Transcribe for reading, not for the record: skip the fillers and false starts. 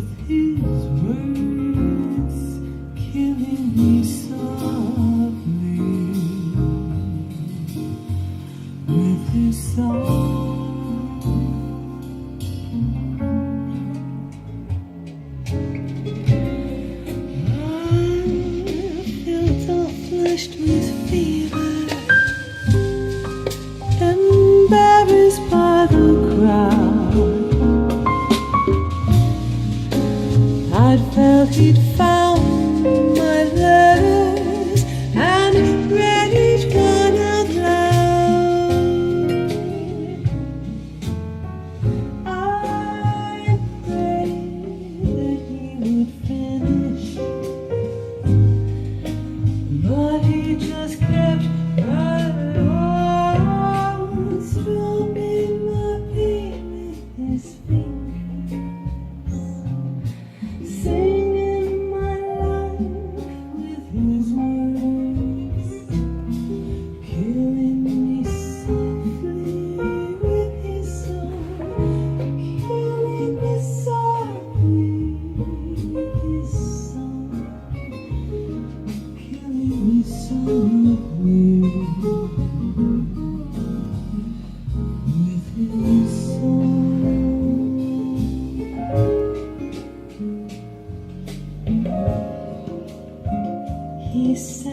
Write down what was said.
with his words, killing me softly with his song. Flushed with fever, embarrassed by the crowd. I'd felt he'd found my letters and read each one out loud. I prayed that he would finish, but he just kept right on, strumming my pain with his fingers, singing my life with his words, killing me softly with his song, killing me softly with his song. With his song, he said.